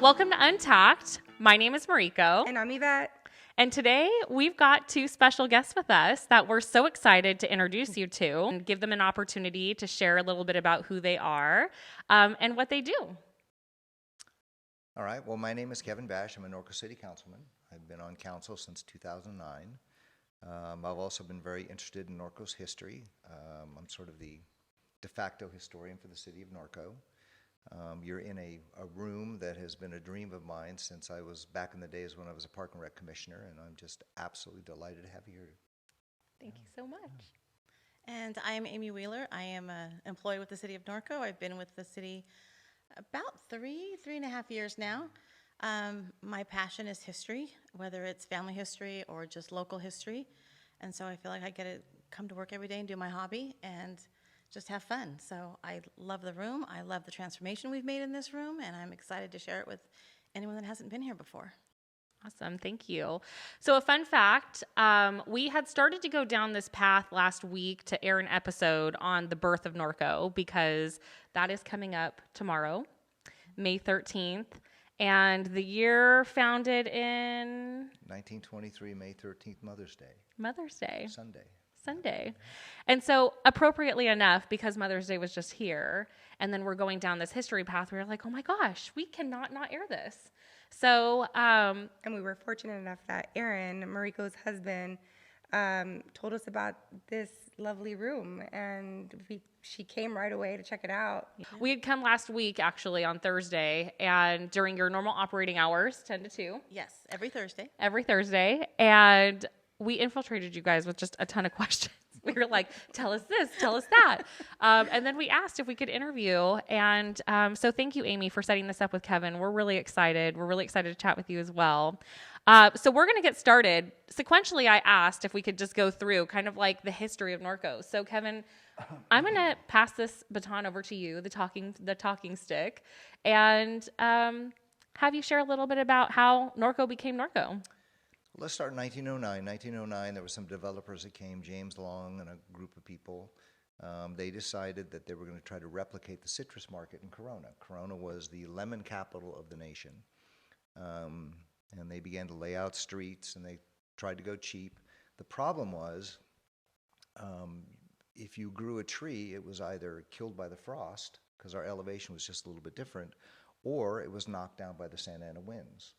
Welcome to Untacked. My name is Mariko. And I'm Yvette. And today we've got two special guests with us that we're so excited to introduce you to and give them an opportunity to share a little bit about who they are and what they do. All right. Well, my name is Kevin Bash. I'm a Norco City Councilman. I've been on council since 2009. I've also been very interested in Norco's history. I'm sort of the de facto historian for the city of Norco. You're in a room that has been a dream of mine since I was back in the days when I was a Park and Rec Commissioner, and I'm just absolutely delighted to have you here. Thank you so much. And I am Amy Wheeler. I am an employee with the city of Norco. I've been with the city about three and a half years now. My passion is history, whether it's family history or just local history. And so I feel like I get to come to work every day and do my hobby and just have fun. So I love the room. I love the transformation we've made in this room, and I'm excited to share it with anyone that hasn't been here before. Awesome. Thank you. So a fun fact, we had started to go down this path last week to air an episode on the birth of Norco because that is coming up tomorrow, May 13th. And the year founded in 1923, May 13th, Mother's Day. Mother's Day. Sunday. And so appropriately enough, because Mother's Day was just here, and then we're going down this history path, we were like, oh my gosh, we cannot not air this. So, and we were fortunate enough that Aaron, Mariko's husband, told us about this lovely room, and she came right away to check it out. We had come last week, actually, on Thursday, and during your normal operating hours, 10 to 2. Yes, every Thursday. And we infiltrated you guys with just a ton of questions. We were like, tell us this, tell us that. And then we asked if we could interview. And so thank you, Amy, for setting this up with Kevin. We're really excited. We're really excited to chat with you as well. So we're going to get started. Sequentially, I asked if we could just go through kind of like the history of Norco. So Kevin, I'm going to pass this baton over to you, the talking stick, and have you share a little bit about how Norco became Norco. Let's start in 1909. 1909, there were some developers that came, James Long and a group of people. They decided that they were going to try to replicate the citrus market in Corona. Corona was the lemon capital of the nation. And they began to lay out streets, and they tried to go cheap. The problem was, if you grew a tree, it was either killed by the frost, because our elevation was just a little bit different, or it was knocked down by the Santa Ana winds.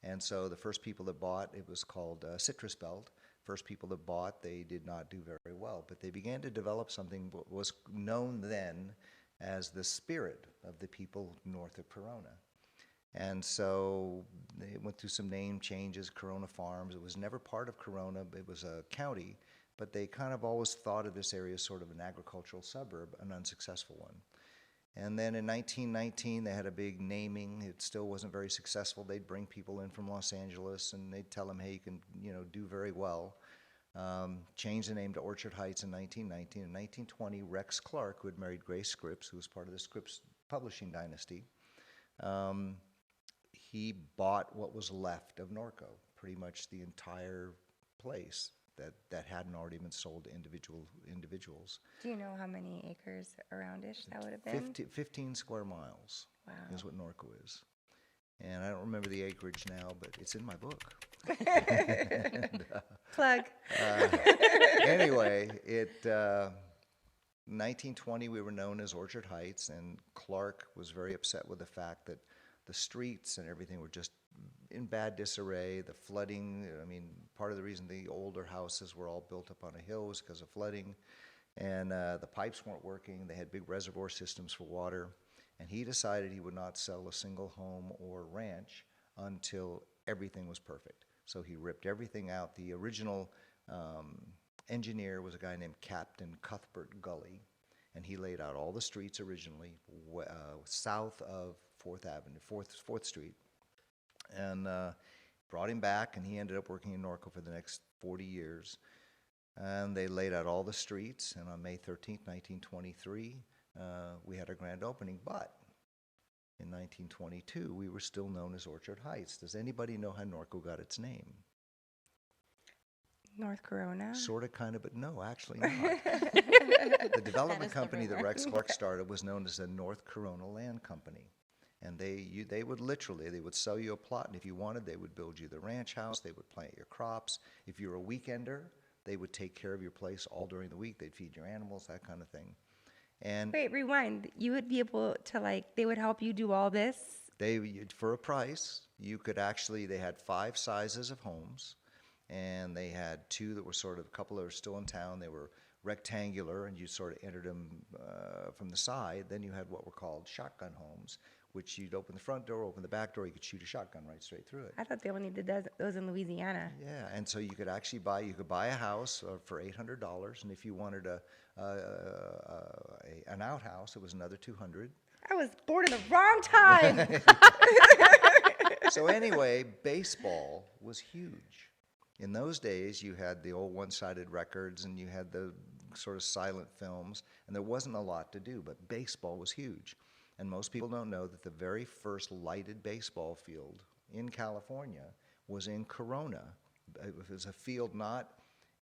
And so the first people that bought, it was called Citrus Belt. First people that bought, they did not do very well. But they began to develop something that was known then as the spirit of the people north of Corona. And so they went through some name changes, Corona Farms. It was never part of Corona. It was a county. But they kind of always thought of this area as sort of an agricultural suburb, an unsuccessful one. And then in 1919, they had a big naming. It still wasn't very successful. They'd bring people in from Los Angeles, and they'd tell them, hey, you can, do very well. Changed the name to Orchard Heights in 1919. In 1920, Rex Clark, who had married Grace Scripps, who was part of the Scripps publishing dynasty, he bought what was left of Norco, pretty much the entire place that hadn't already been sold to individuals. Do you know how many acres around-ish that would have been? 15 square miles. Wow. Is what Norco is. And I don't remember the acreage now, but it's in my book. Plug. Anyway, 1920 we were known as Orchard Heights, and Clark was very upset with the fact that the streets and everything were just in bad disarray. The flooding, part of the reason the older houses were all built up on a hill was because of flooding. And the pipes weren't working. They had big reservoir systems for water. And he decided he would not sell a single home or ranch until everything was perfect. So he ripped everything out. The original engineer was a guy named Captain Cuthbert Gully. And he laid out all the streets originally south of 4th Street. And brought him back, and he ended up working in Norco for the next 40 years. And they laid out all the streets, and on May 13th, 1923, we had our grand opening. But in 1922, we were still known as Orchard Heights. Does anybody know how Norco got its name? North Corona? Sort of, kind of, but no, actually not. The development company that Rex Clark started was known as the North Corona Land Company. And they would literally, they would sell you a plot, and if you wanted, they would build you the ranch house, they would plant your crops. If you were a weekender, they would take care of your place all during the week. They'd feed your animals, that kind of thing. And Wait, rewind. You would be able to, like, they would help you do all this? for a price, you could actually, they had 5 sizes of homes, and they had 2 that were sort of, a couple that were still in town. They were rectangular, and you sort of entered them from the side. Then you had what were called shotgun homes, which you'd open the front door, open the back door, you could shoot a shotgun right straight through it. I thought they only did those in Louisiana. Yeah, and so you could actually buy a house for $800, and if you wanted an outhouse, it was another $200. I was born in the wrong time. So anyway, baseball was huge. In those days, you had the old one-sided records, and you had the sort of silent films, and there wasn't a lot to do, but baseball was huge. And most people don't know that the very first lighted baseball field in California was in Corona. It was a field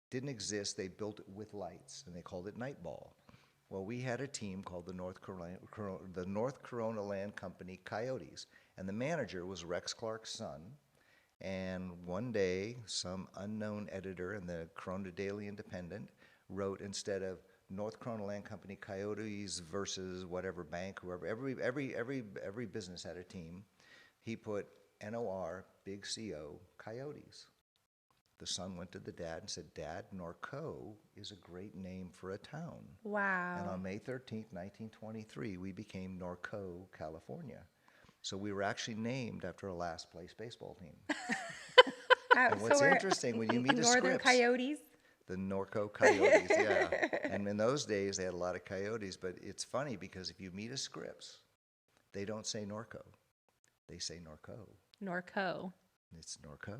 didn't exist. They built it with lights, and they called it night ball. Well, we had a team called the North Corona Land Company Coyotes, and the manager was Rex Clark's son. And one day, some unknown editor in the Corona Daily Independent wrote, instead of North Corona Land Company Coyotes versus whatever bank, whoever, every business had a team, he put NOR, big CO, Coyotes. The son went to the dad and said, Dad, Norco is a great name for a town. Wow. And on May 13th, 1923, we became Norco, California. So we were actually named after a last place baseball team. And what's interesting, when you meet a Northern Scripps, Coyotes? the Norco Coyotes, yeah. And in those days, they had a lot of coyotes, but it's funny because if you meet a Scripps, they don't say Norco. They say Norco. Norco. It's Norco.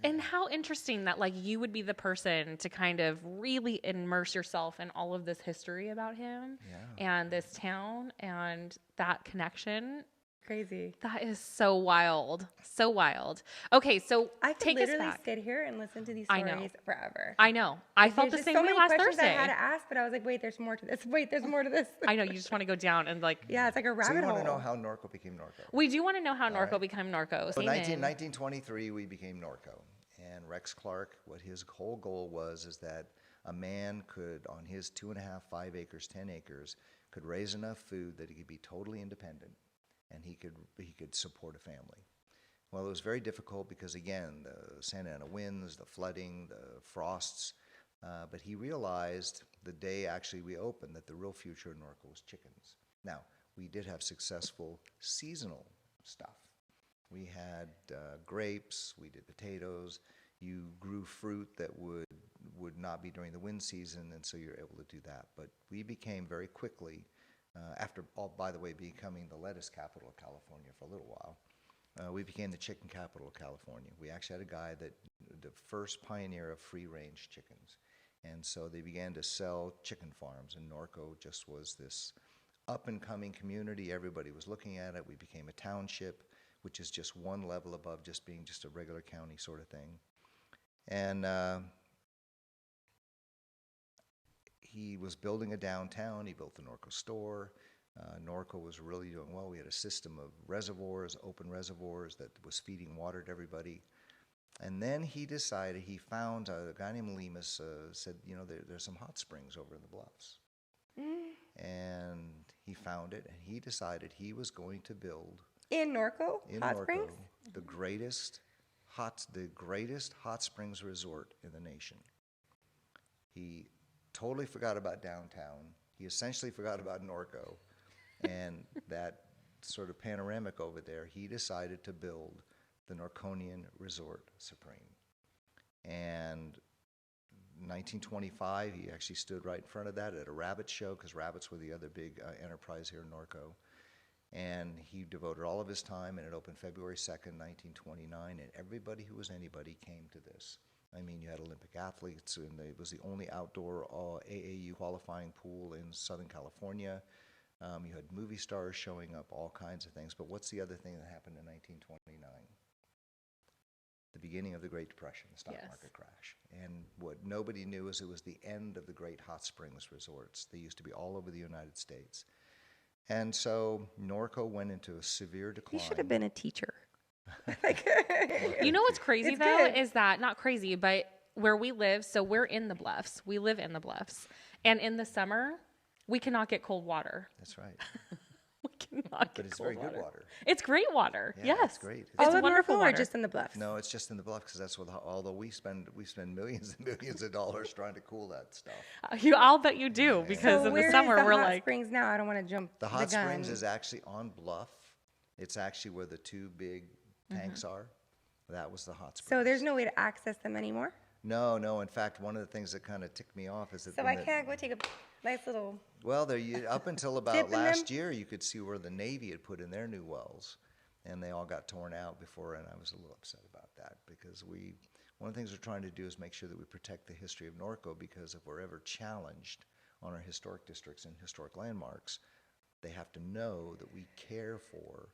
And how interesting that, like, you would be the person to kind of really immerse yourself in all of this history about him and this town and that connection. Crazy. That is so wild. So wild. Okay, so I could take us literally back. sit here and listen to these I know. stories forever. I know. I felt the There's same so way many last questions Thursday. I had to ask, but I was like, wait, there's more to this. Wait, there's more to this. I know. You just want to go down and, like. Yeah, it's like a So rabbit you hole. want to know how Norco became Norco? We do want to know how Norco right. became Norco. So Amen. 1923, we became Norco. And Rex Clark, what his whole goal was is that a man could, on his 2.5, 5 acres, 10 acres, could raise enough food that he could be totally independent and he could support a family. Well, it was very difficult because, again, the Santa Ana winds, the flooding, the frosts, but he realized the day actually we opened that the real future in Norco was chickens. Now, we did have successful seasonal stuff. We had grapes, we did potatoes, you grew fruit that would not be during the wind season, and so you're able to do that. But we became very quickly, after, by the way, becoming the lettuce capital of California for a little while, we became the chicken capital of California. We actually had a guy the first pioneer of free-range chickens. And so they began to sell chicken farms, and Norco just was this up-and-coming community. Everybody was looking at it. We became a township, which is just one level above just being just a regular county sort of thing. And he was building a downtown. He built the Norco store. Norco was really doing well. We had a system of reservoirs, open reservoirs that was feeding water to everybody. And then he decided, he found a guy named Lemus said, you know, there's some hot springs over in the bluffs. And he found it, and he decided he was going to build In Norco? in Hot Norco Springs? the greatest hot springs resort in the nation. He totally forgot about downtown. He essentially forgot about Norco, and that sort of panoramic over there. He decided to build the Norconian Resort Supreme. And in 1925, he actually stood right in front of that at a rabbit show, because rabbits were the other big enterprise here in Norco. And he devoted all of his time, and it opened February 2nd, 1929, and everybody who was anybody came to this. I mean, you had Olympic athletes, and it was the only outdoor AAU qualifying pool in Southern California. You had movie stars showing up, all kinds of things. But what's the other thing that happened in 1929? The beginning of the Great Depression, the stock market crash. And what nobody knew is it was the end of the great hot springs resorts. They used to be all over the United States. And so Norco went into a severe You decline. should have been a teacher. You know what's crazy It's though good. is that not crazy, but where we live, so we're in the Bluffs. We live in the Bluffs, and in the summer, we cannot get cold water. That's right. We cannot get But it's cold very water. good water. It's great water. Yeah, Yes, it's great. It's All of wonderful Norco or water. just in the Bluffs? No, it's just in the Bluff because that's what. Although we spend millions and millions of dollars trying to cool that stuff. I'll bet you do because So in where the is summer the we're hot like, springs now? I don't want to jump The hot gun. springs is actually on Bluff. It's actually where the two big tanks are. That was the hot springs. So there's no way to access them anymore? No. In fact, one of the things that kind of ticked me off is that So I can't go take a nice little... Well, up until about Dip in last them? year, you could see where the Navy had put in their new wells, and they all got torn out before, and I was a little upset about that because one of the things we're trying to do is make sure that we protect the history of Norco, because if we're ever challenged on our historic districts and historic landmarks, they have to know that we care for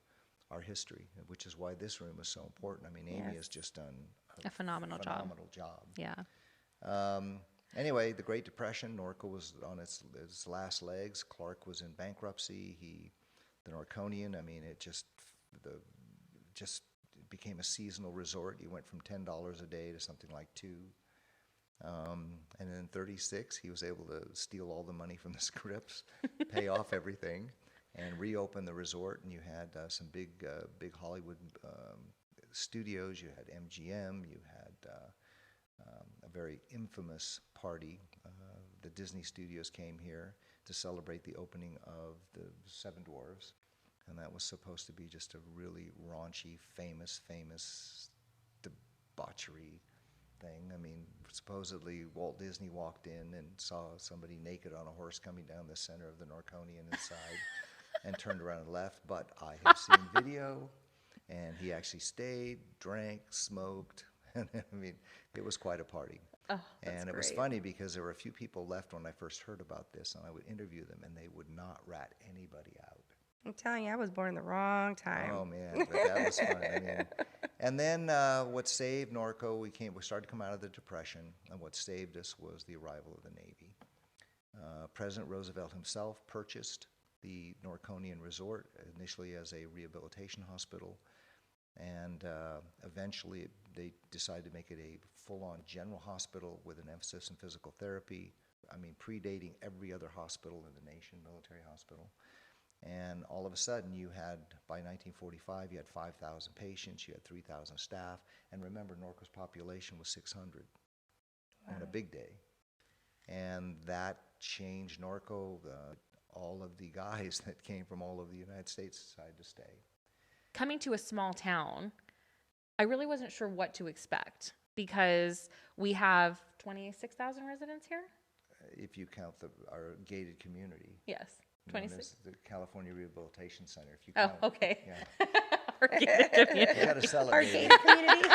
our history, which is why this room is so important. I mean, Amy Yes. has just done a phenomenal job. Yeah. Anyway, the Great Depression, Norco was on its last legs. Clark was in bankruptcy. The Norconian, I mean, it just became a seasonal resort. You went from $10 a day to something like $2. And in 36, he was able to steal all the money from the scripts, pay off everything, and reopen the resort. And you had some big Hollywood studios. You had MGM. You had a very infamous party. The Disney studios came here to celebrate the opening of the Seven Dwarfs, and that was supposed to be just a really raunchy, famous debauchery thing. I mean, supposedly Walt Disney walked in and saw somebody naked on a horse coming down the center of the Norconian inside and turned around and left, but I have seen video, and he actually stayed, drank, smoked, and I mean, it was quite a party. Oh, that's And it was great. funny because there were a few people left when I first heard about this, and I would interview them, and they would not rat anybody out. I'm telling you, I was born the wrong time. Oh man, but that was fun. I mean, and then what saved Norco? We started to come out of the Depression, and what saved us was the arrival of the Navy. President Roosevelt himself purchased the Norconian Resort initially as a rehabilitation hospital, and eventually they decided to make it a full-on general hospital with an emphasis in physical therapy. I mean, predating every other hospital in the nation, military hospital. And all of a sudden, by 1945, you had 5,000 patients, you had 3,000 staff, and remember, Norco's population was 600 on a big day. And that changed Norco. All of the guys that came from all over the United States decided to stay. Coming to a small town, I really wasn't sure what to expect because we have 26,000 residents here. If you count our gated community. Yes. known 26. as the California Rehabilitation Center. If you Oh, count, okay. Yeah. Our gated community. You got to sell it. Our baby. gated community.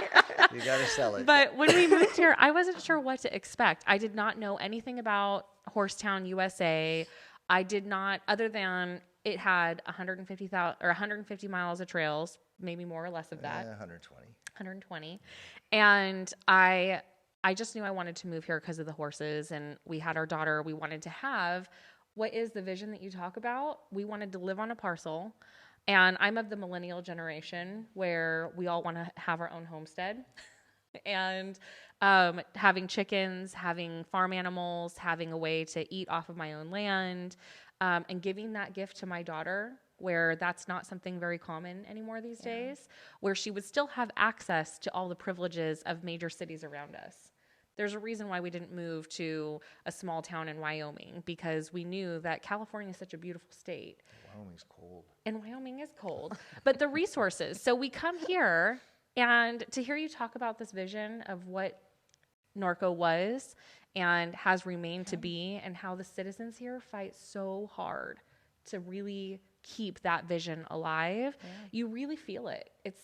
You got to sell it. But when we moved here, I wasn't sure what to expect. I did not know anything about Horsetown, USA. I did not, other than it had 150 miles of trails, maybe more or less of that. 120. And I just knew I wanted to move here because of the horses, and we had our daughter. We wanted to have, what is the vision that you talk about? We wanted to live on a parcel, and I'm of the millennial generation where we all want to have our own homestead. And having chickens, having farm animals, having a way to eat off of my own land, and giving that gift to my daughter, where that's not something very common anymore these days, where she would still have access to all the privileges of major cities around us. There's a reason why we didn't move to a small town in Wyoming, because we knew that California is such a beautiful state. Wyoming's cold. And Wyoming is cold. But the resources. So we come here, and to hear you talk about this vision of what Norco was and has remained to be, and how the citizens here fight so hard to really keep that vision alive, you really feel it. It's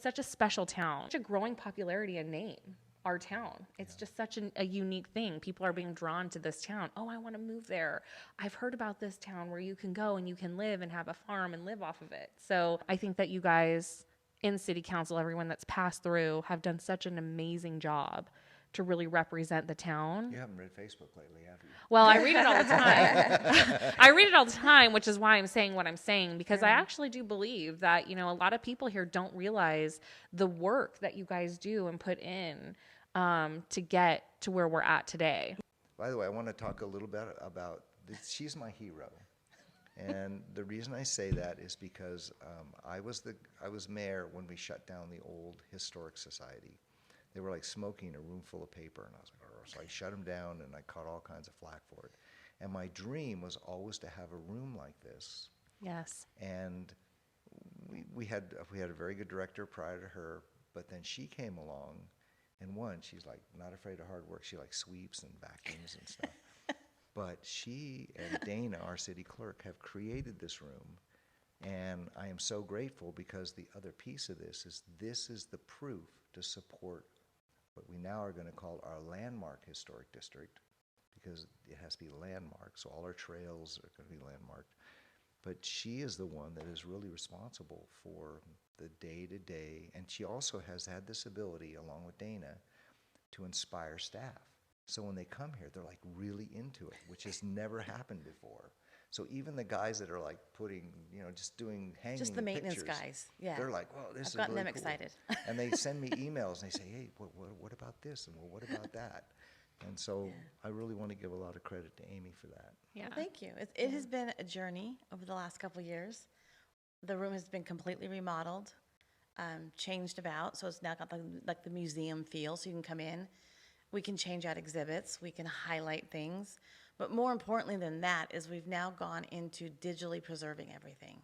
such a special town, such a growing popularity and name. Our town. It's just such a unique thing. People are being drawn to this town. Oh, I want to move there. I've heard about this town where you can go and you can live and have a farm and live off of it. So I think that you guys in city council, everyone that's passed through, have done such an amazing job to really represent the town. You haven't read Facebook lately, have you? Well, I read it all the time. I read it all the time, which is why I'm saying what I'm saying, because I actually do believe that, you know, a lot of people here don't realize the work that you guys do and put in to get to where we're at today. By the way, I want to talk a little bit about this. She's my hero. And the reason I say that is because I was mayor when we shut down the old historic society. They were like smoking a room full of paper, and I was like, oh. So I shut them down, and I caught all kinds of flack for it. And my dream was always to have a room like this. Yes. And we had a very good director prior to her, but then she came along, and she's like not afraid of hard work. She like sweeps and vacuums and stuff. But she and Dana, our city clerk, have created this room, and I am so grateful because the other piece of this is the proof to support what we now are going to call our landmark historic district, because it has to be landmarked, so all our trails are going to be landmarked. But she is the one that is really responsible for the day-to-day, and she also has had this ability, along with Dana, to inspire staff. So when they come here, they're like really into it, which has never happened before. So even the guys that are like putting, just doing hanging Just the maintenance pictures, guys, yeah. they're like, "Well, this I've is gotten really them cool." excited. And they send me emails and they say, "Hey, what about this? And well, what about that?" And so I really want to give a lot of credit to Amy for that. Yeah. Well, thank you. It has been a journey over the last couple of years. The room has been completely remodeled, changed about, so it's now got like the museum feel, so you can come in. We can change out exhibits. We can highlight things. But more importantly than that is we've now gone into digitally preserving everything.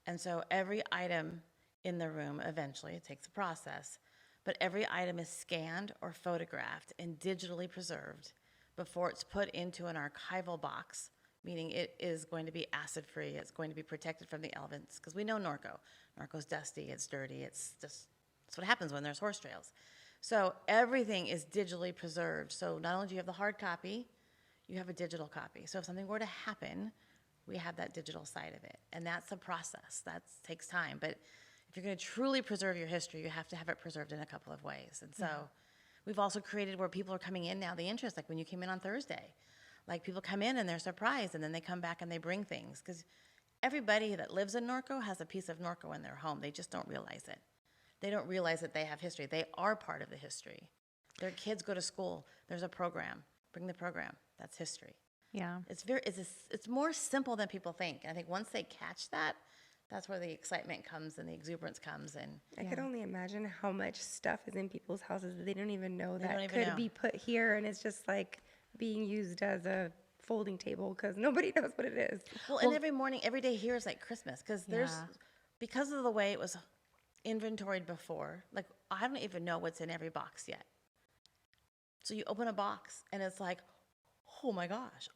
And so every item in the room, eventually, it takes a process, but every item is scanned or photographed and digitally preserved before it's put into an archival box, meaning it is going to be acid-free, it's going to be protected from the elements, because we know Norco. Norco's dusty, it's dirty, it's what happens when there's horse trails. So everything is digitally preserved. So not only do you have the hard copy, you have a digital copy. So if something were to happen, we have that digital side of it. And that's a process. That takes time. But if you're going to truly preserve your history, you have to have it preserved in a couple of ways. And so we've also created where people are coming in now, the interest, like when you came in on Thursday. Like people come in and they're surprised, and then they come back and they bring things. Because everybody that lives in Norco has a piece of Norco in their home. They just don't realize it. They don't realize that they have history. They are part of the history. Their kids go to school. There's a program. Bring the program. That's history. Yeah. It's more simple than people think. And I think once they catch that, that's where the excitement comes and the exuberance comes. And I could only imagine how much stuff is in people's houses that they don't even know They don't that even could know. be put here, and it's just like being used as a folding table because nobody knows what it is. well, and every morning, every day here is like Christmas because Yeah. because of the way it was inventoried before, like I don't even know what's in every box yet. So you open a box and it's like, oh my gosh,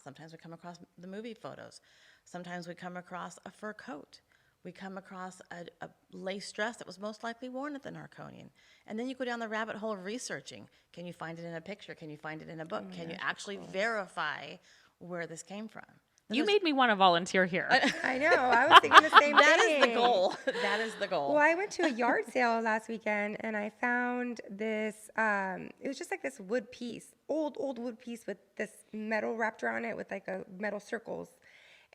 sometimes we come across the movie photos. Sometimes we come across a fur coat. We come across a lace dress that was most likely worn at the Narconian. And then you go down the rabbit hole of researching. Can you find it in a picture? Can you find it in a book? Can you actually verify where this came from? You made me want to volunteer here. I know. I was thinking the same thing. That is the goal. That is the goal. Well, I went to a yard sale last weekend, and I found this, it was just like this wood piece, old wood piece with this metal wrapped around it with like a metal circles.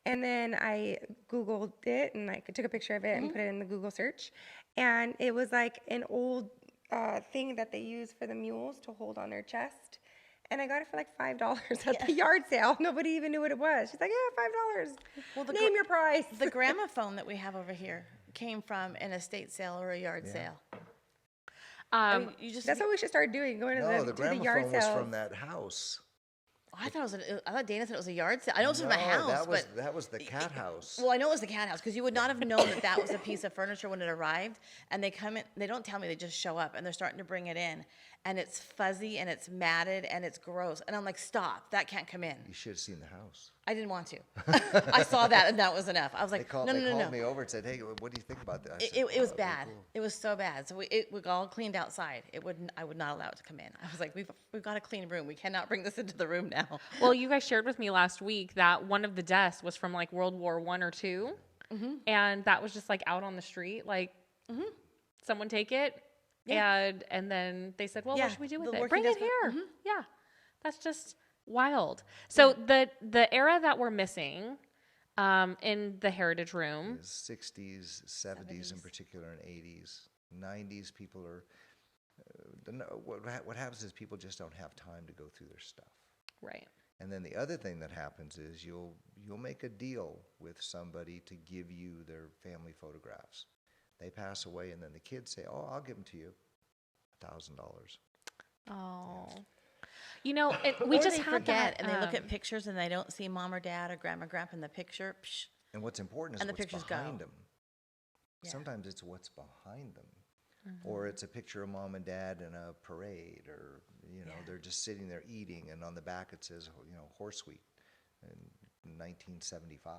And then I Googled it, and I took a picture of it and put it in the Google search. And it was like an old thing that they use for the mules to hold on their chest. And I got it for like $5 at the yard sale. Nobody even knew what it was. She's like, yeah, $5. Well, name your price. The gramophone that we have over here came from an estate sale or a yard sale. That's what we should start doing, going to No, the the to the yard gramophone was sales. from that house. I thought Dana said it was a yard sale. I know it was from a house, that was the cat house. Well, I know it was the cat house because you would not have known that was a piece of furniture when it arrived. And they come in, they don't tell me, they just show up and they're starting to bring it in. And it's fuzzy and it's matted and it's gross. And I'm like, stop, that can't come in. You should have seen the house. I didn't want to. I saw that and that was enough. I was They like, called, no. me over and said, "Hey, what do you think about that?" I said, It was "Oh, that'd be bad. cool." It was so bad. So we all cleaned outside. I would not allow it to come in. I was like, we've got a clean room. We cannot bring this into the room now. Well, you guys shared with me last week that one of the desks was from like World War I or II, and that was just like out on the street. Like, someone take it. Yeah. And then they said, well, Yeah, what should we do with the it? working Bring it desperate- here. Yeah. That's just wild. So the era that we're missing in the Heritage Room. Is 60s, 70s in particular, and 80s. 90s, people are, what happens is people just don't have time to go through their stuff. Right. And then the other thing that happens is you'll make a deal with somebody to give you their family photographs. They pass away, and then the kids say, "Oh, I'll give them to you, $1,000." Oh. You know, We we just they had forget that, and they look at pictures and they don't see mom or dad or grandma or grandpa in the picture. Psh, And what's important is And the what's pictures go. behind them. Yeah. Sometimes it's what's behind them. Or it's a picture of mom and dad in a parade, or they're just sitting there eating, and on the back it says horse wheat in 1975.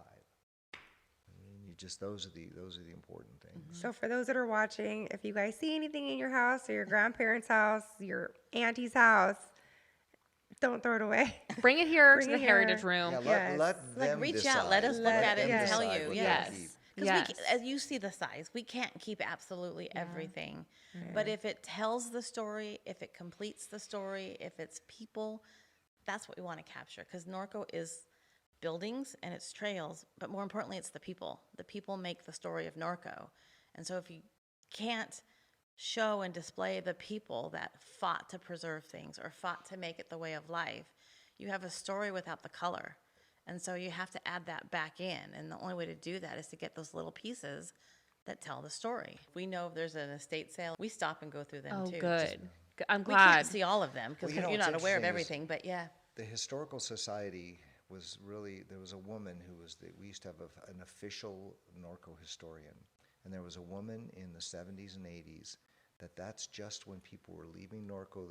Those are the important things. So for those that are watching, if you guys see anything in your house or your grandparents' house, your auntie's house, don't throw it away. bring it here Bring to it the here. Heritage Room. Yeah, Yes. let them reach decide. out, let us look at it them and tell decide you. what they Yes. keep. Because Yes. as you see the size, we can't keep absolutely everything. But if it tells the story, if it completes the story, if it's people, that's what we want to capture. Because Norco is buildings and it's trails, but more importantly, it's the people. The people make the story of Norco. And so if you can't show and display the people that fought to preserve things or fought to make it the way of life, you have a story without the color. And so you have to add that back in. And the only way to do that is to get those little pieces that tell the story. If we know if there's an estate sale, we stop and go through them Oh, too. good. I'm We glad. can't see all of them because Well, you know you're what's not aware of interesting is- everything, but yeah. The Historical Society was really, there was a woman who was, we used to have an official Norco historian. And there was a woman in the 70s and 80s that's just when people were leaving Norco,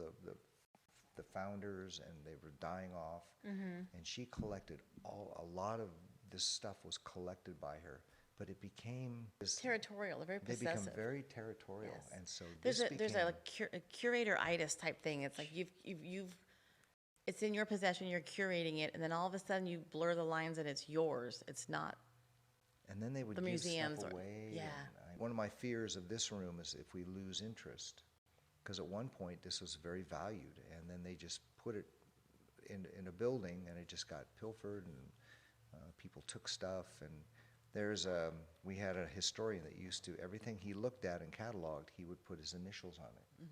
the founders, and they were dying off. And she collected a lot of this stuff was collected by her. But it became Territorial, they're very They possessive. become very territorial, Yes. and so There's this a curator-itis type thing. It's like it's in your possession, you're curating it, and then all of a sudden you blur the lines and it's yours. It's not. and then they would the give museums stuff or- away. yeah. One of my fears of this room is if we lose interest, because at one point this was very valued, and then they just put it in a building, and it just got pilfered, and people took stuff. And we had a historian that used to, everything he looked at and cataloged, he would put his initials on it.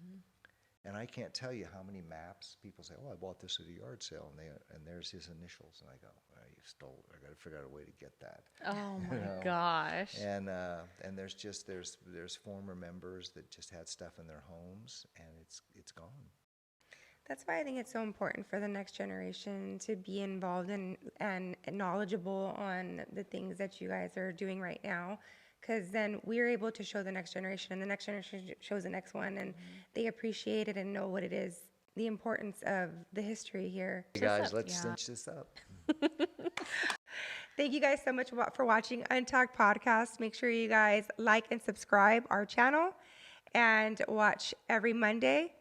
And I can't tell you how many maps people say, "Oh, I bought this at a yard sale," and there's his initials, and I go, "You stole it. I got to figure out a way to get that." Oh my know. gosh. And there's former members that just had stuff in their homes, and it's gone. That's why I think it's so important for the next generation to be involved in and knowledgeable on the things that you guys are doing right now, because then we're able to show the next generation, and the next generation shows the next one, and they appreciate it and know what it is, the importance of the history here. Hey guys, let's yeah. cinch this up. Thank you guys so much for watching Untalked Podcast. Make sure you guys like and subscribe our channel and watch every Monday.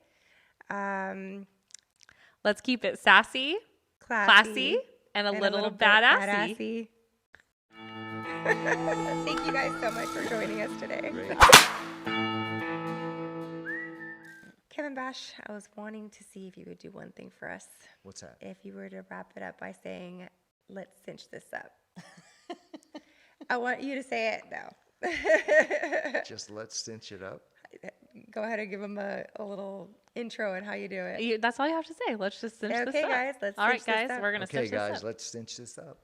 Let's keep it sassy, classy, and a little bit badassy. Thank you guys so much for joining us today. Great. Kevin Bash, I was wanting to see if you would do one thing for us. What's that? If you were to wrap it up by saying, "Let's cinch this up." I want you to say it now. Just let's cinch it up. Go ahead and give them a little intro on how you do it. That's all you have to say. Let's just cinch this Okay, up. guys, let's all right, cinch this guys, up. we're gonna Okay, cinch this guys, up. let's cinch this up.